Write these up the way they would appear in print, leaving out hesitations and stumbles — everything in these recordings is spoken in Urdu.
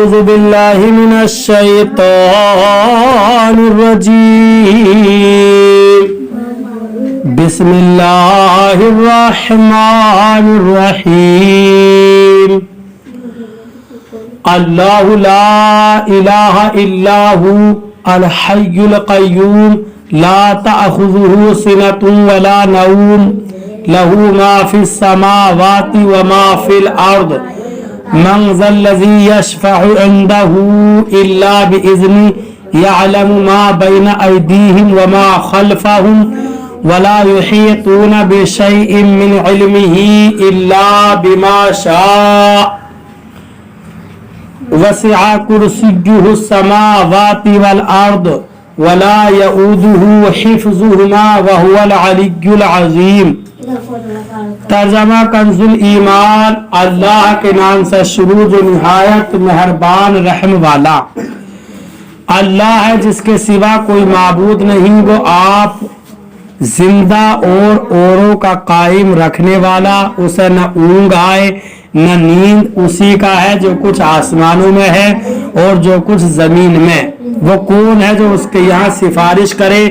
أعوذ بالله من الشيطان الرجيم بسم الله الرحمن الرحيم الله لا إله إلا هو الحي القيوم لا تأخذه سنة ولا نوم له ما في السماوات وما في الأرض من ذا الذي يشفع عنده إلا بإذنه يعلم ما بين أيديهم وما خلفهم ولا يحيطون بشيء من علمه إلا بما شاء وسع كرسيه السماوات والأرض ولا يؤوده حفظهما وهو العلي العظيم. ترجمہ کنزُل ایمان. اللہ کے نام سے شروع جو نہایت مہربان رحم والا. اللہ ہے جس کے سوا کوئی معبود نہیں. وہ آپ زندہ اور اوروں کا قائم رکھنے والا. اسے نہ اونگ آئے نہ نیند. اسی کا ہے جو کچھ آسمانوں میں ہے اور جو کچھ زمین میں. وہ کون ہے جو اس کے یہاں سفارش کرے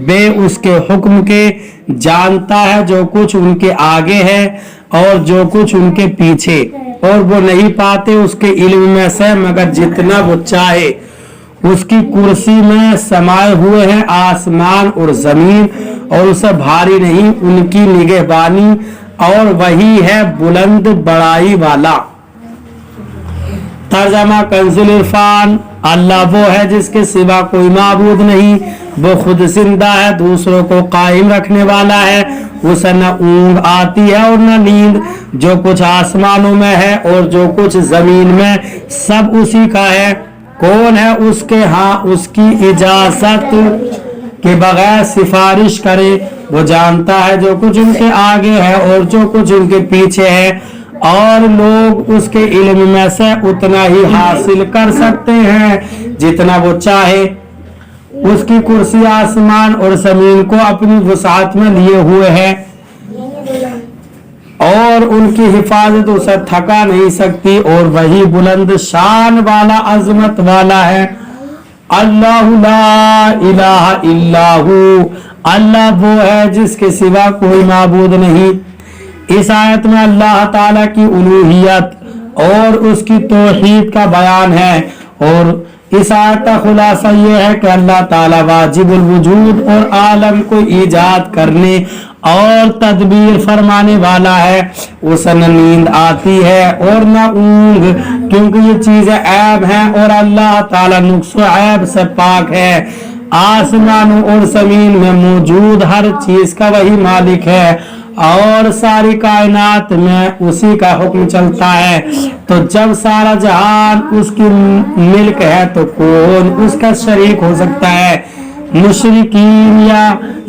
بے اس کے حکم کے. جانتا ہے جو کچھ ان کے آگے ہے اور جو کچھ ان کے پیچھے. اور وہ نہیں پاتے اس کے علم میں سے مگر جتنا وہ چاہے. اس کی کرسی میں سمائے ہوئے ہیں آسمان اور زمین اور اسے بھاری نہیں ان کی نگہبانی. اور وہی ہے بلند بڑائی والا. ترجمہ کنز العرفان. اللہ وہ ہے جس کے سوا کوئی معبود نہیں. وہ خود زندہ ہے دوسروں کو قائم رکھنے والا ہے. اسے نہ اونگ آتی ہے اور نہ نیند. جو کچھ آسمانوں میں ہے اور جو کچھ زمین میں سب اسی کا ہے. کون ہے اس کے ہاں اس کی اجازت کے بغیر سفارش کرے. وہ جانتا ہے جو کچھ ان کے آگے ہے اور جو کچھ ان کے پیچھے ہے. اور لوگ اس کے علم میں سے اتنا ہی حاصل کر سکتے ہیں جتنا وہ چاہے. اس کی کرسی آسمان اور زمین کو اپنی وسعت میں لیے ہوئے ہے اور ان کی حفاظت اسے تھکا نہیں سکتی. اور وہی بلند شان والا عظمت والا ہے. اللہ لا الہ الا ہو. اللہ وہ ہے جس کے سوا کوئی معبود نہیں. اس آیت میں اللہ تعالیٰ کی الوہیت اور اس کی توحید کا بیان ہے. اور اس آیت کا خلاصہ یہ ہے کہ اللہ تعالیٰ واجب الوجود اور عالم کو ایجاد کرنے اور تدبیر فرمانے والا ہے. اسے نہ نیند آتی ہے اور نہ اونگ کیونکہ یہ چیزیں عیب ہیں اور اللہ تعالیٰ نقص و عیب سے پاک ہے. آسمانوں اور زمین میں موجود ہر چیز کا وہی مالک ہے اور ساری کائنات میں اسی کا حکم چلتا ہے. تو جب سارا جہان اس کی ملک ہے تو کون اس کا شریک ہو سکتا ہے. مشرکین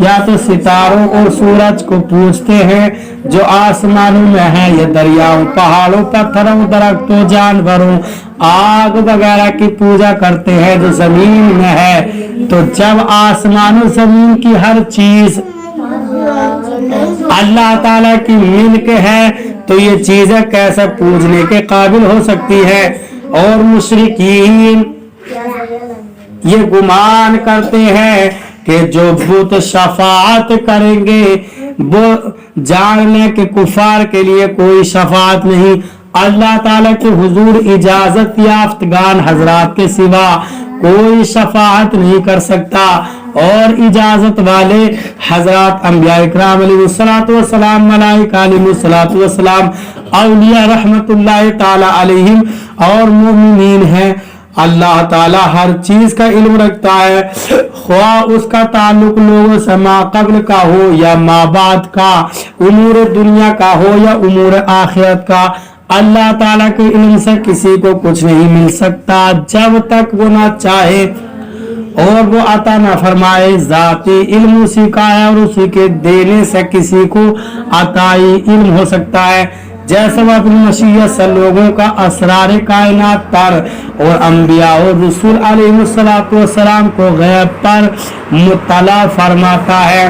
یا تو ستاروں اور سورج کو پوجتے ہیں جو آسمانوں میں ہیں. یہ دریاؤں پہاڑوں پتھروں درختوں جانوروں آگ وغیرہ کی پوجا کرتے ہیں جو زمین میں ہے. تو جب آسمان و زمین کی ہر چیز اللہ تعالیٰ کی ملک ہے تو یہ چیزیں کیسے پوجنے کے قابل ہو سکتی ہے. اور مشرکین یہ گمان کرتے ہیں کہ جو بت شفاعت کریں گے وہ جان لیں کہ کفار کے لیے کوئی شفاعت نہیں. اللہ تعالیٰ کے حضور اجازت یافتگان حضرات کے سوا کوئی شفاعت نہیں کر سکتا. اور اجازت والے حضرات انبیاء اکرام علیہ السلام ملائکہ علیہ السلام اولیاء رحمت اللہ تعالی علیہم اور مومنین ہیں. اللہ تعالیٰ ہر چیز کا علم رکھتا ہے خواہ اس کا تعلق لوگوں سے ما قبل کا ہو یا ما بعد کا, امور دنیا کا ہو یا امور آخرت کا. اللہ تعالیٰ کے علم سے کسی کو کچھ نہیں مل سکتا جب تک وہ نہ چاہے اور وہ عطا نہ فرمائے. ذاتی علم اسی کا ہے اور اسی کے دینے سے کسی کو عطائی علم ہو سکتا ہے. جیسے وہ اپنی مشیت سے لوگوں کا اسرار کائنات پر اور انبیاء اور رسول علیہ السلام کو غیب پر مطلع فرماتا ہے.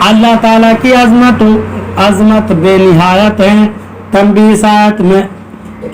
اللہ تعالیٰ کی عظمت بے نہایت ہے. تنبیہ آیت میں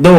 2,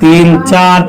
3, 4,